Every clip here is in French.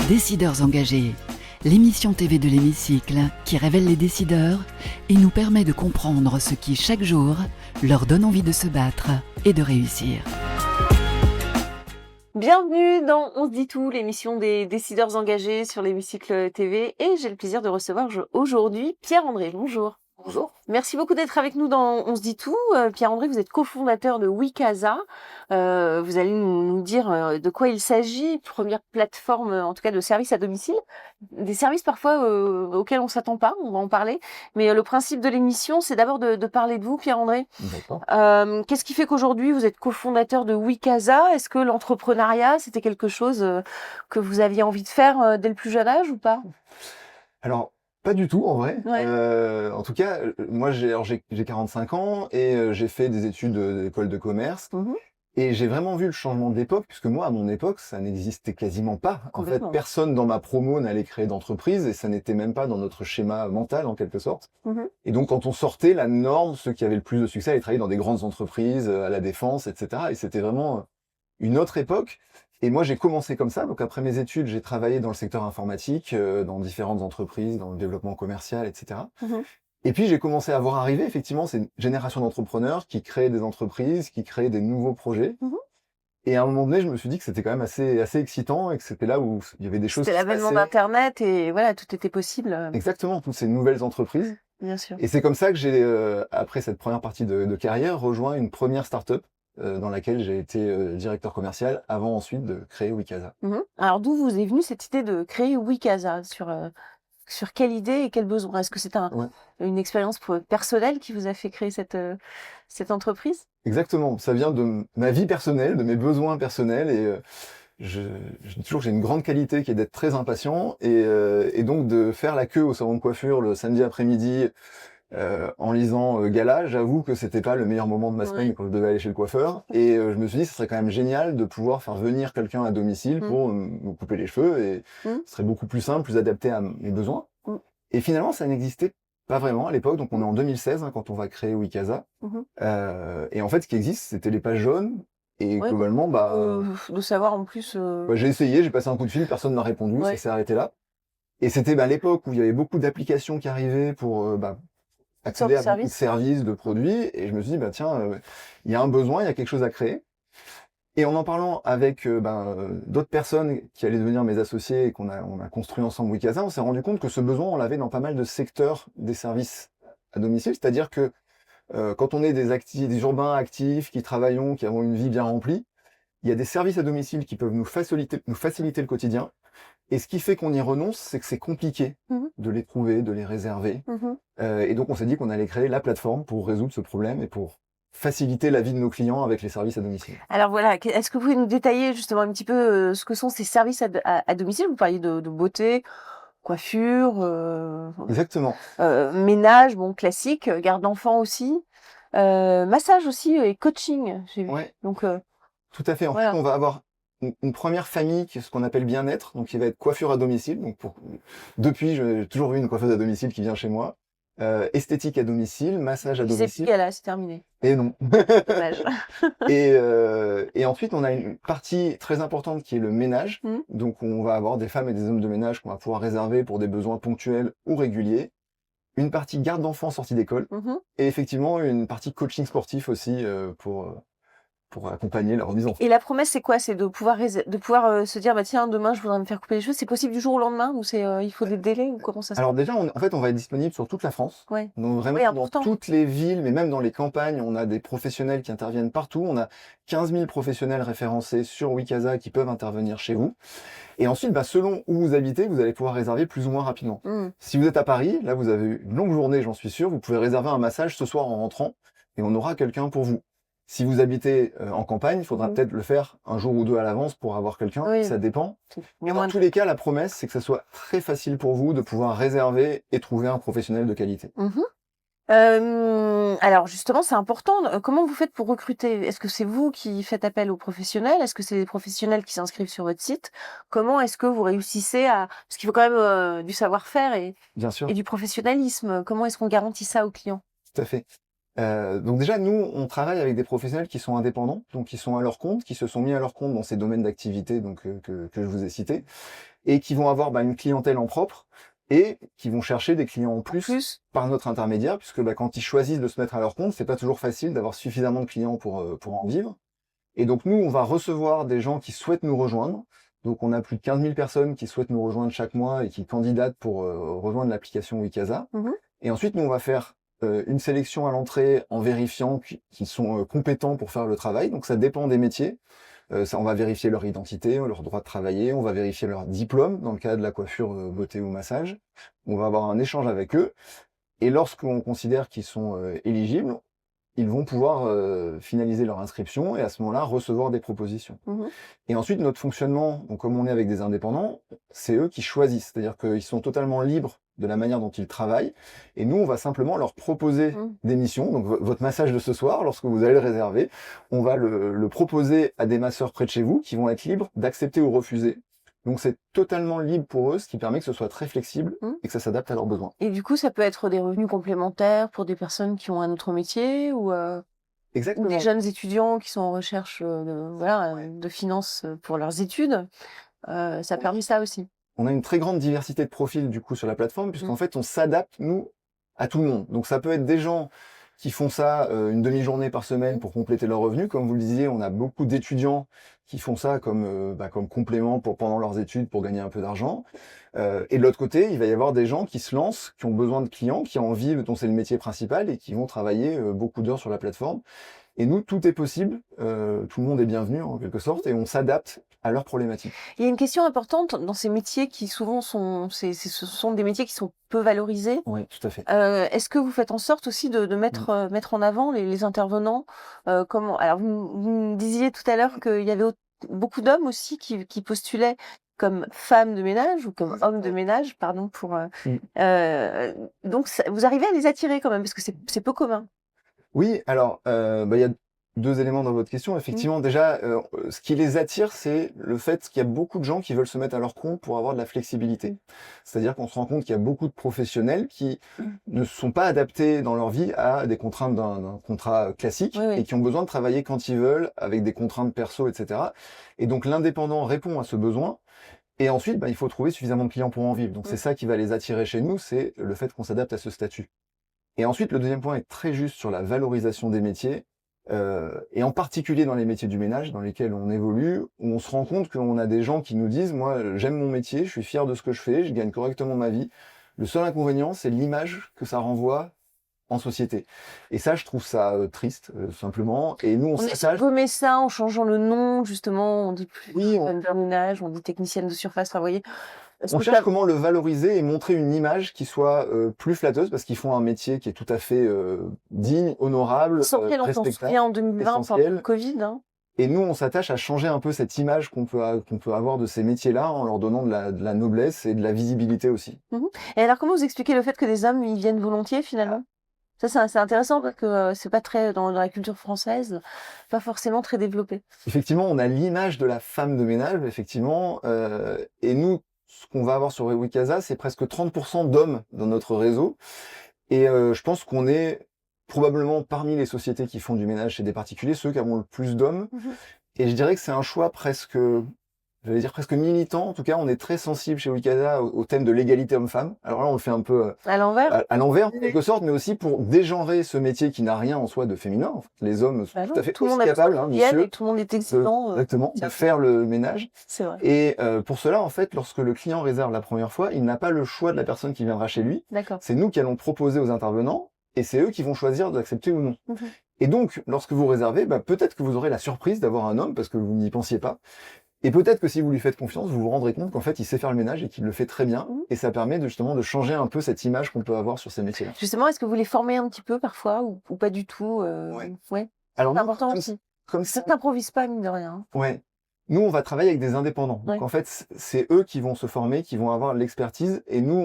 Décideurs engagés, l'émission TV de l'Hémicycle qui révèle les décideurs et nous permet de comprendre ce qui, chaque jour, leur donne envie de se battre et de réussir. Bienvenue dans On se dit tout, l'émission des décideurs engagés sur l'Hémicycle TV, et j'ai le plaisir de recevoir aujourd'hui Pierre-André. Bonjour. Bonjour. Merci beaucoup d'être avec nous dans On se dit tout. Pierre-André, vous êtes cofondateur de Wikasa. Vous allez nous dire de quoi il s'agit. Première plateforme, en tout cas, de services à domicile. Des services parfois auxquels on s'attend pas, on va en parler. Mais le principe de l'émission, c'est d'abord de parler de vous, Pierre-André. D'accord. Qu'est-ce qui fait qu'aujourd'hui, vous êtes cofondateur de Wikasa? Est-ce que l'entrepreneuriat, c'était quelque chose que vous aviez envie de faire dès le plus jeune âge ou pas? Alors, pas du tout en vrai. Ouais. En tout cas, moi j'ai 45 ans et j'ai fait des études d'école de commerce. Mhm. Et j'ai vraiment vu le changement d'époque, puisque moi, à mon époque, ça n'existait quasiment pas. En fait, Complètement. personne dans ma promo n'allait créer d'entreprise et ça n'était même pas dans notre schéma mental, en quelque sorte. Mhm. Et donc, quand on sortait, la norme, ceux qui avaient le plus de succès allaient travailler dans des grandes entreprises, à la défense, etc. Et c'était vraiment une autre époque. Et moi, j'ai commencé comme ça. Donc, après mes études, j'ai travaillé dans le secteur informatique, dans différentes entreprises, dans le développement commercial, etc. Mhm. Et puis, j'ai commencé à voir arriver, effectivement, c'est une génération d'entrepreneurs qui créent des entreprises, qui créent des nouveaux projets. Mhm. Et à un moment donné, je me suis dit que c'était quand même assez excitant et que c'était là où il y avait des choses C'était qui se l'avènement passaient. d'Internet et voilà, tout était possible, Exactement, toutes ces nouvelles entreprises. bien sûr. Et c'est comme ça que j'ai, après cette première partie de carrière, rejoint une première start-up dans laquelle j'ai été directeur commercial avant ensuite de créer Wikasa. Mhm. Alors, d'où vous est venue cette idée de créer Wikasa? Sur quelle idée et quel besoin? Est-ce que c'est Ouais. une expérience personnelle qui vous a fait créer cette entreprise? Exactement, ça vient de ma vie personnelle, de mes besoins personnels et je dis toujours que j'ai une grande qualité qui est d'être très impatient et donc de faire la queue au salon de coiffure le samedi après-midi en lisant Gala, j'avoue que c'était pas le meilleur moment de ma semaine Ouais. quand je devais aller chez le coiffeur et je me suis dit ce serait quand même génial de pouvoir faire venir quelqu'un à domicile pour me couper les cheveux et Mm. ce serait beaucoup plus simple, plus adapté à mes besoins. Mm. Et finalement ça n'existait pas vraiment à l'époque, donc on est en 2016 quand on va créer Wikasa. Mhm. Et en fait ce qui existe c'était les pages jaunes et Ouais, globalement de savoir en plus. j'ai essayé, j'ai passé un coup de fil, personne m'a répondu, Ouais. ça s'est arrêté là. Et c'était à l'époque où il y avait beaucoup d'applications qui arrivaient pour accéder à beaucoup de services. services, de produits, et je me suis dit, tiens, il y a un besoin, il y a quelque chose à créer. Et en parlant avec d'autres personnes qui allaient devenir mes associés et on a construit ensemble Wikasa, on s'est rendu compte que ce besoin, on l'avait dans pas mal de secteurs des services à domicile, c'est-à-dire que quand on est des urbains actifs, qui travaillons, qui avons une vie bien remplie, il y a des services à domicile qui peuvent nous faciliter le quotidien. Et ce qui fait qu'on y renonce, c'est que c'est compliqué Mhm. de les trouver, de les réserver. Mhm. Et donc on s'est dit qu'on allait créer la plateforme pour résoudre ce problème et pour faciliter la vie de nos clients avec les services à domicile. Alors voilà, est-ce que vous pouvez nous détailler justement un petit peu ce que sont ces services à domicile? Vous parliez de beauté, coiffure, Exactement. ménage, bon, classique, garde d'enfants aussi, massage aussi et coaching, j'ai vu. Ouais, Donc, tout à fait. En voilà. fait, on va avoir une première famille, ce qu'on appelle bien-être, donc qui va être coiffure à domicile. Donc depuis, j'ai toujours eu une coiffeuse à domicile qui vient chez moi. Esthétique à domicile, massage à Qui s'est domicile. là, c'est terminé. Et non. Dommage. Et ensuite, on a une partie très importante qui est le ménage. Mhm. Donc, on va avoir des femmes et des hommes de ménage qu'on va pouvoir réserver pour des besoins ponctuels ou réguliers. Une partie garde d'enfants sortie d'école. Mhm. Et effectivement, une partie coaching sportif aussi pour accompagner leur remise en forme. Et la promesse, c'est quoi? C'est de pouvoir se dire, bah tiens, demain, je voudrais me faire couper les cheveux. C'est possible du jour au lendemain ou il faut des délais ou comment ça se Alors déjà, en fait, on va être disponible sur toute la France. Ouais. Donc vraiment Oui, dans important. toutes les villes, mais même dans les campagnes, on a des professionnels qui interviennent partout. On a 15 000 professionnels référencés sur Wikasa qui peuvent intervenir chez vous. Et ensuite, selon où vous habitez, vous allez pouvoir réserver plus ou moins rapidement. Mhm. Si vous êtes à Paris, là vous avez eu une longue journée, j'en suis sûr, vous pouvez réserver un massage ce soir en rentrant et on aura quelqu'un pour vous. Si vous habitez en campagne, il faudra Mhm. peut-être le faire un jour ou deux à l'avance pour avoir quelqu'un, Oui. ça dépend. Mais Dans tous les cas, la promesse, c'est que ça soit très facile pour vous de pouvoir réserver et trouver un professionnel de qualité. Mhm. Alors justement, c'est important. Comment vous faites pour recruter? Est-ce que c'est vous qui faites appel aux professionnels? Est-ce que c'est les professionnels qui s'inscrivent sur votre site? Comment est-ce que vous réussissez parce qu'il faut quand même du savoir-faire Bien sûr, et du professionnalisme. Comment est-ce qu'on garantit ça aux clients? tout à fait. Donc déjà, nous, on travaille avec des professionnels qui sont indépendants, donc qui sont à leur compte, qui se sont mis à leur compte dans ces domaines d'activité donc que je vous ai cités. et qui vont avoir une clientèle en propre et qui vont chercher des clients en plus par notre intermédiaire, puisque quand ils choisissent de se mettre à leur compte, c'est pas toujours facile d'avoir suffisamment de clients pour en vivre. Et donc nous, on va recevoir des gens qui souhaitent nous rejoindre. Donc on a plus de 15 000 personnes qui souhaitent nous rejoindre chaque mois et qui candidatent pour rejoindre l'application Wikasa. Et ensuite, nous, on va faire une sélection à l'entrée en vérifiant qu'ils sont compétents pour faire le travail. Donc ça dépend des métiers. On va vérifier leur identité, leur droit de travailler, on va vérifier leur diplôme dans le cas de la coiffure, beauté ou massage. On va avoir un échange avec eux. Et lorsqu'on considère qu'ils sont éligibles, ils vont pouvoir finaliser leur inscription et à ce moment-là recevoir des propositions. Et ensuite, notre fonctionnement, donc comme on est avec des indépendants, c'est eux qui choisissent, c'est-à-dire qu'ils sont totalement libres de la manière dont ils travaillent, et nous, on va simplement leur proposer des missions. Donc votre massage de ce soir, lorsque vous allez le réserver, on va le proposer à des masseurs près de chez vous qui vont être libres d'accepter ou refuser. Donc c'est totalement libre pour eux, ce qui permet que ce soit très flexible et que ça s'adapte à leurs besoins. Et du coup, ça peut être des revenus complémentaires pour des personnes qui ont un autre métier ou Exactement. des jeunes étudiants qui sont en recherche de finances pour leurs études. Ça permet ça aussi. On a une très grande diversité de profils du coup sur la plateforme, puisqu'en fait on s'adapte, nous, à tout le monde. Donc ça peut être des gens qui font ça une demi-journée par semaine pour compléter leur revenu. Comme vous le disiez, on a beaucoup d'étudiants qui font ça comme complément pendant leurs études pour gagner un peu d'argent. Et de l'autre côté, il va y avoir des gens qui se lancent, qui ont besoin de clients, qui ont envie, dont c'est le métier principal et qui vont travailler beaucoup d'heures sur la plateforme. Et nous, tout est possible, tout le monde est bienvenu en quelque sorte, et on s'adapte à leurs problématiques. Il y a une question importante dans ces métiers qui souvent ce sont des métiers qui sont peu valorisés. Oui, tout à fait. Est-ce que vous faites en sorte aussi de mettre en avant les intervenants comment... Alors vous me disiez tout à l'heure qu'il y avait beaucoup d'hommes aussi qui postulaient comme femmes de ménage ou comme hommes de ménage, pardon pour. Donc vous arrivez à les attirer quand même parce que c'est peu commun. Oui, alors, il y a 2 éléments dans votre question. Effectivement, déjà, ce qui les attire, c'est le fait qu'il y a beaucoup de gens qui veulent se mettre à leur compte pour avoir de la flexibilité. C'est-à-dire qu'on se rend compte qu'il y a beaucoup de professionnels qui ne sont pas adaptés dans leur vie à des contraintes d'un contrat classique et qui ont besoin de travailler quand ils veulent, avec des contraintes perso, etc. Et donc l'indépendant répond à ce besoin. Et ensuite, il faut trouver suffisamment de clients pour en vivre. Donc c'est ça qui va les attirer chez nous, c'est le fait qu'on s'adapte à ce statut. Et ensuite, le deuxième point est très juste sur la valorisation des métiers, et en particulier dans les métiers du ménage dans lesquels on évolue, où on se rend compte qu'on a des gens qui nous disent « Moi, j'aime mon métier, je suis fier de ce que je fais, je gagne correctement ma vie. Le seul inconvénient, c'est l'image que ça renvoie en société. » Et ça, je trouve ça triste, simplement. Et nous, on s'attache... On met ça en changeant le nom, justement, on dit plus femme de ménage, on dit technicienne de surface, enfin, vous voyez. On cherche comment le valoriser et montrer une image qui soit plus flatteuse, parce qu'ils font un métier qui est tout à fait digne, honorable, respectable, on se souvient en 2020 pendant le Covid. Et nous, on s'attache à changer un peu cette image qu'on peut avoir de ces métiers-là en leur donnant de la noblesse et de la visibilité aussi. Et alors, comment vous expliquez le fait que des hommes y viennent volontiers finalement ? Ça, c'est intéressant parce que c'est pas très, dans la culture française, pas forcément très développé. Effectivement, on a l'image de la femme de ménage, effectivement, et nous, ce qu'on va avoir sur Wikasa, c'est presque 30% d'hommes dans notre réseau. Et je pense qu'on est probablement parmi les sociétés qui font du ménage chez des particuliers, ceux qui ont le plus d'hommes. Et je dirais que c'est un choix presque militant. En tout cas, on est très sensible chez Wikasa au thème de l'égalité homme-femme. Alors là, on le fait un peu à l'envers, à l'envers en quelque sorte, mais aussi pour dégenrer ce métier qui n'a rien en soi de féminin. En fait, les hommes sont tout à fait capables, monsieur, tout le monde est exigeant, exactement, de faire le ménage. C'est vrai. Et pour cela, en fait, lorsque le client réserve la première fois, il n'a pas le choix de la personne qui viendra chez lui. C'est nous qui allons proposer aux intervenants, et c'est eux qui vont choisir d'accepter ou non. Et donc, lorsque vous réservez, peut-être que vous aurez la surprise d'avoir un homme parce que vous n'y pensiez pas. Et peut-être que si vous lui faites confiance, vous vous rendrez compte qu'en fait, il sait faire le ménage et qu'il le fait très bien. Et ça permet justement de changer un peu cette image qu'on peut avoir sur ces métiers-là. Justement, est-ce que vous les formez un petit peu parfois ou pas du tout Ouais. Alors, c'est important aussi. Ça n'improvise pas, mine de rien. Ouais. Nous, on va travailler avec des indépendants. Donc, en fait, c'est eux qui vont se former, qui vont avoir l'expertise. Et nous,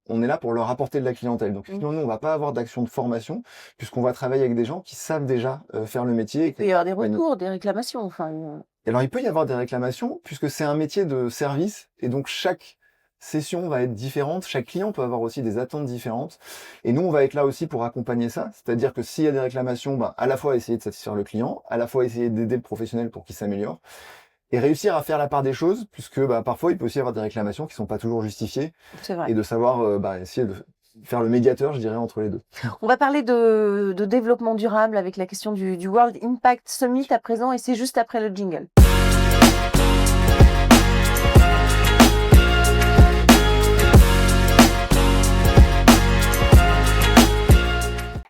on est là pour leur apporter de la clientèle. Donc, finalement, nous, on va pas avoir d'action de formation, puisqu'on va travailler avec des gens qui savent déjà faire le métier. Il peut y avoir des retours, des réclamations. Enfin, Alors, il peut y avoir des réclamations, puisque c'est un métier de service. Et donc, chaque session va être différente. Chaque client peut avoir aussi des attentes différentes. Et nous, on va être là aussi pour accompagner ça. C'est-à-dire que s'il y a des réclamations, à la fois essayer de satisfaire le client, à la fois essayer d'aider le professionnel pour qu'il s'améliore. et réussir à faire la part des choses, puisque parfois il peut aussi y avoir des réclamations qui sont pas toujours justifiées, C'est vrai. et de savoir essayer de faire le médiateur, je dirais, entre les deux. On va parler de développement durable avec la question du World Impact Summit à présent, et c'est juste après le jingle.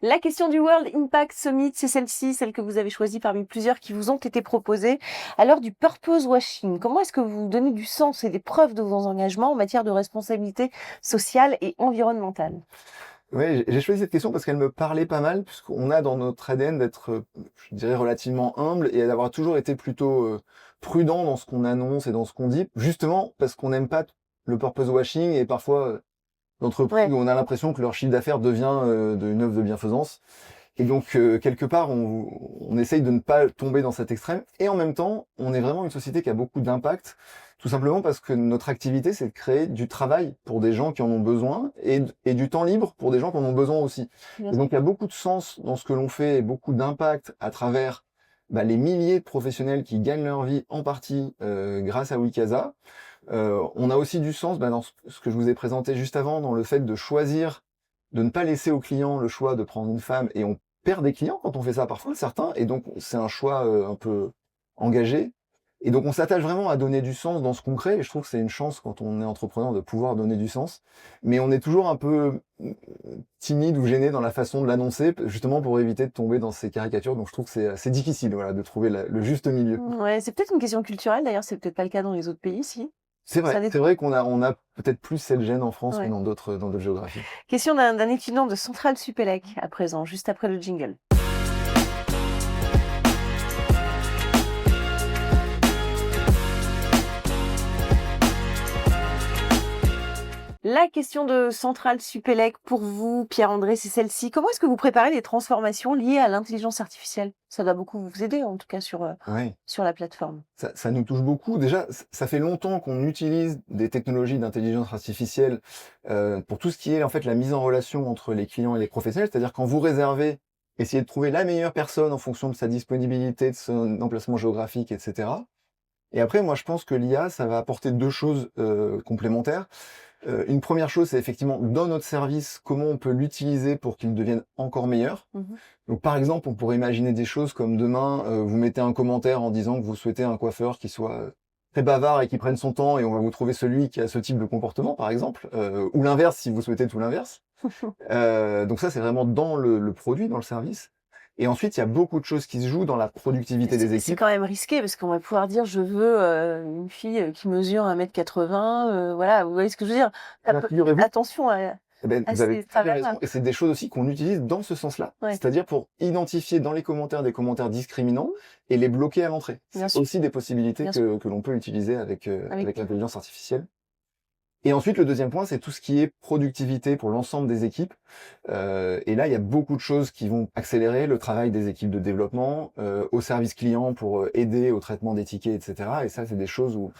La question du World Impact Summit, c'est celle-ci, celle que vous avez choisie parmi plusieurs qui vous ont été proposées. À l'heure du purpose washing, comment est-ce que vous donnez du sens et des preuves de vos engagements en matière de responsabilité sociale et environnementale? Oui, j'ai choisi cette question parce qu'elle me parlait pas mal, puisqu'on a dans notre ADN d'être, je dirais, relativement humble et d'avoir toujours été plutôt prudent dans ce qu'on annonce et dans ce qu'on dit, justement parce qu'on n'aime pas le purpose washing et parfois d'entreprises Ouais. où on a l'impression que leur chiffre d'affaires devient une œuvre de bienfaisance. Et donc, quelque part, on essaye de ne pas tomber dans cet extrême. Et en même temps, on est vraiment une société qui a beaucoup d'impact, tout simplement parce que notre activité, c'est de créer du travail pour des gens qui en ont besoin et du temps libre pour des gens qui en ont besoin aussi. Bien Et donc, il y a beaucoup de sens dans ce que l'on fait et beaucoup d'impact à travers les milliers de professionnels qui gagnent leur vie en partie grâce à Wikaza. On a aussi du sens dans ce que je vous ai présenté juste avant, dans le fait de choisir, de ne pas laisser au client le choix de prendre une femme, et on perd des clients quand on fait ça parfois, certains, et donc c'est un choix un peu engagé. Et donc on s'attache vraiment à donner du sens dans ce qu'on crée, et je trouve que c'est une chance quand on est entrepreneur de pouvoir donner du sens. Mais on est toujours un peu timide ou gêné dans la façon de l'annoncer, justement pour éviter de tomber dans ces caricatures. Donc je trouve que c'est difficile, voilà, de trouver le juste milieu. Ouais, c'est peut-être une question culturelle, d'ailleurs, c'est peut-être pas le cas dans les autres pays, si. C'est Ça vrai, dépend. c'est vrai on a peut-être plus cette gêne en France Ouais. que dans d'autres géographies. Question d'un étudiant de Centrale Supélec à présent, juste après le jingle. La question de Centrale Supélec pour vous, Pierre-André, c'est celle-ci. Comment est-ce que vous préparez les transformations liées à l'intelligence artificielle? Ça doit beaucoup vous aider, en tout cas, sur Ouais. la plateforme. Ça nous touche beaucoup. Déjà, ça fait longtemps qu'on utilise des technologies d'intelligence artificielle pour tout ce qui est en fait la mise en relation entre les clients et les professionnels. C'est-à-dire quand vous réservez, essayez de trouver la meilleure personne en fonction de sa disponibilité, de son emplacement géographique, etc. Et après, moi, je pense que l'IA, ça va apporter deux choses complémentaires. Une première chose, c'est effectivement dans notre service, comment on peut l'utiliser pour qu'il devienne encore meilleur. Mhm. Donc par exemple, on pourrait imaginer des choses comme demain, vous mettez un commentaire en disant que vous souhaitez un coiffeur qui soit très bavard et qui prenne son temps, et on va vous trouver celui qui a ce type de comportement, par exemple, ou l'inverse si vous souhaitez tout l'inverse. Donc ça, c'est vraiment dans le produit, dans le service. Et ensuite, il y a beaucoup de choses qui se jouent dans la productivité des C'est équipes. quand même risqué parce qu'on va pouvoir dire je veux une fille qui mesure 1,80 m, voilà, vous voyez ce que je veux dire? Alors, figurez-vous, Attention à eh ben, à vous avez ces tout à fait travers-là. raison. Et c'est des choses aussi qu'on utilise dans ce sens-là. Ouais. C'est-à-dire pour identifier dans les commentaires des commentaires discriminants et les bloquer à l'entrée. Bien C'est sûr. aussi des possibilités Bien que l'on peut utiliser avec Avec- l'intelligence artificielle. Et ensuite, le deuxième point, c'est tout ce qui est productivité pour l'ensemble des équipes. Et là, il y a beaucoup de choses qui vont accélérer le travail des équipes de développement, au service client pour aider au traitement des tickets, etc. Et ça, c'est des choses où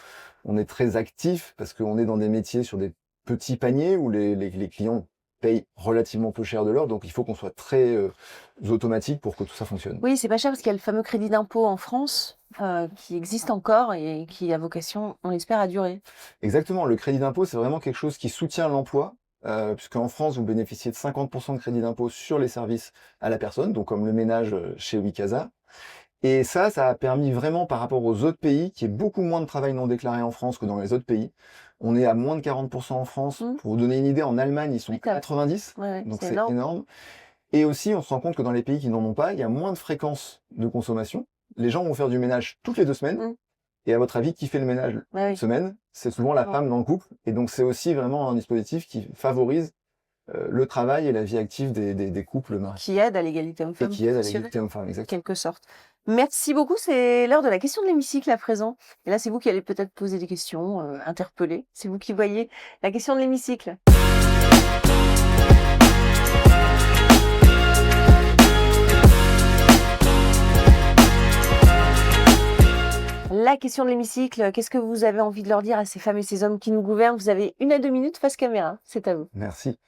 on est très actif parce qu'on est dans des métiers sur des petits paniers où les clients payent relativement peu cher de l'heure. Donc, il faut qu'on soit très automatique pour que tout ça fonctionne. Oui, c'est pas cher parce qu'il y a le fameux crédit d'impôt en France qui existe encore et qui a vocation, on l'espère, à durer. Exactement. Le crédit d'impôt, c'est vraiment quelque chose qui soutient l'emploi, puisqu'en France, vous bénéficiez de 50% de crédit d'impôt sur les services à la personne, donc comme le ménage chez Wikaza. Et ça a permis vraiment, par rapport aux autres pays, qu'il y ait beaucoup moins de travail non déclaré en France que dans les autres pays. On est à moins de 40% en France. Mmh. Pour vous donner une idée, en Allemagne, ils sont Oui, t'as- 90, Ouais, donc c'est c'est énorme. énorme. Et aussi, on se rend compte que dans les pays qui n'en ont pas, il y a moins de fréquence de consommation. Les gens vont faire du ménage toutes les 2 semaines. Mmh. Et à votre avis, qui fait le ménage Ouais, une oui. semaine? C'est souvent la Ouais. femme dans le couple. Et donc, c'est aussi vraiment un dispositif qui favorise le travail et la vie active des couples mariés. Qui aide à l'égalité Et homme-femme. qui aide à Assurée. l'égalité homme-femme, En exactement. quelque sorte. Merci beaucoup, c'est l'heure de la question de l'hémicycle à présent. Et là, c'est vous qui allez peut-être poser des questions, interpeller. C'est vous qui voyez la question de l'hémicycle. La question de l'hémicycle, qu'est-ce que vous avez envie de leur dire à ces femmes et ces hommes qui nous gouvernent? Vous avez 1 à 2 minutes face caméra, c'est à vous. Merci.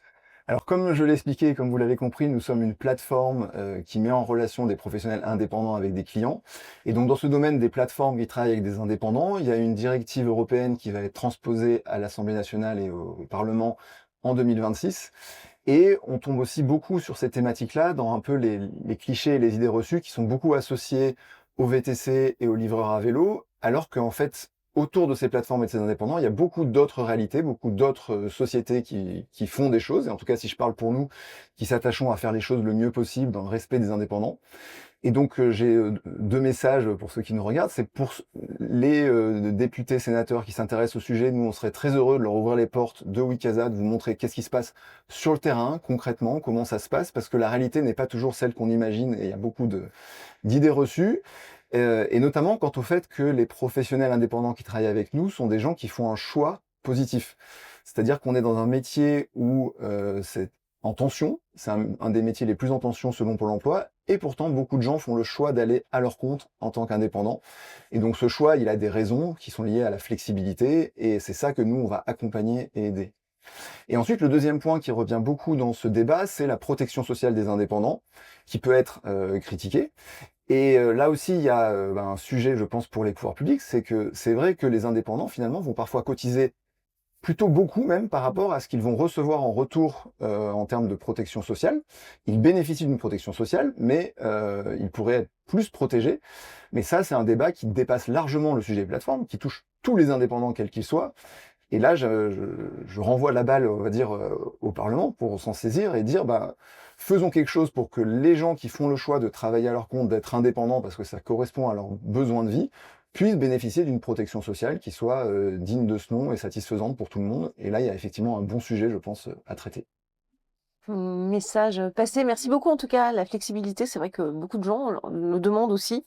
Alors comme je l'ai expliqué, comme vous l'avez compris, nous sommes une plateforme qui met en relation des professionnels indépendants avec des clients. Et donc dans ce domaine des plateformes qui travaillent avec des indépendants, il y a une directive européenne qui va être transposée à l'Assemblée nationale et au Parlement en 2026. Et on tombe aussi beaucoup sur ces thématiques-là dans un peu les clichés et les idées reçues qui sont beaucoup associés au VTC et aux livreurs à vélo, alors qu'en fait, autour de ces plateformes et de ces indépendants, il y a beaucoup d'autres réalités, beaucoup d'autres sociétés qui font des choses, et en tout cas, si je parle pour nous, qui s'attachons à faire les choses le mieux possible dans le respect des indépendants. Et donc, j'ai deux messages pour ceux qui nous regardent. C'est pour les députés, sénateurs qui s'intéressent au sujet. Nous, on serait très heureux de leur ouvrir les portes de Wikasa, de vous montrer qu'est-ce qui se passe sur le terrain, concrètement, comment ça se passe, parce que la réalité n'est pas toujours celle qu'on imagine, et il y a beaucoup d'idées reçues. Et notamment quant au fait que les professionnels indépendants qui travaillent avec nous sont des gens qui font un choix positif. C'est-à-dire qu'on est dans un métier où c'est en tension, c'est un des métiers les plus en tension selon Pôle emploi, et pourtant beaucoup de gens font le choix d'aller à leur compte en tant qu'indépendants. Et donc ce choix, il a des raisons qui sont liées à la flexibilité, et c'est ça que nous, on va accompagner et aider. Et ensuite, le deuxième point qui revient beaucoup dans ce débat, c'est la protection sociale des indépendants, qui peut être critiquée. Et là aussi, il y a un sujet, je pense, pour les pouvoirs publics, c'est que c'est vrai que les indépendants, finalement, vont parfois cotiser plutôt beaucoup même par rapport à ce qu'ils vont recevoir en retour en termes de protection sociale. Ils bénéficient d'une protection sociale, mais ils pourraient être plus protégés. Mais ça, c'est un débat qui dépasse largement le sujet plateforme, qui touche tous les indépendants, quels qu'ils soient. Et là, je renvoie la balle, on va dire, au Parlement pour s'en saisir et dire, faisons quelque chose pour que les gens qui font le choix de travailler à leur compte, d'être indépendants, parce que ça correspond à leurs besoins de vie, puissent bénéficier d'une protection sociale qui soit digne de ce nom et satisfaisante pour tout le monde. Et là, il y a effectivement un bon sujet, je pense, à traiter. Message passé. Merci beaucoup en tout cas. La flexibilité, c'est vrai que beaucoup de gens le demandent aussi.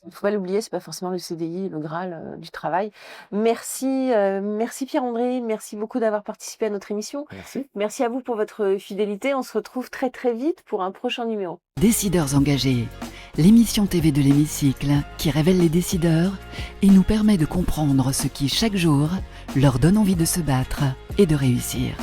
Il ne faut pas l'oublier, c'est pas forcément le CDI, le Graal du travail. Merci, merci Pierre-André, merci beaucoup d'avoir participé à notre émission. Merci. Merci à vous pour votre fidélité. On se retrouve très très vite pour un prochain numéro. Décideurs engagés, l'émission TV de l'hémicycle qui révèle les décideurs et nous permet de comprendre ce qui, chaque jour, leur donne envie de se battre et de réussir.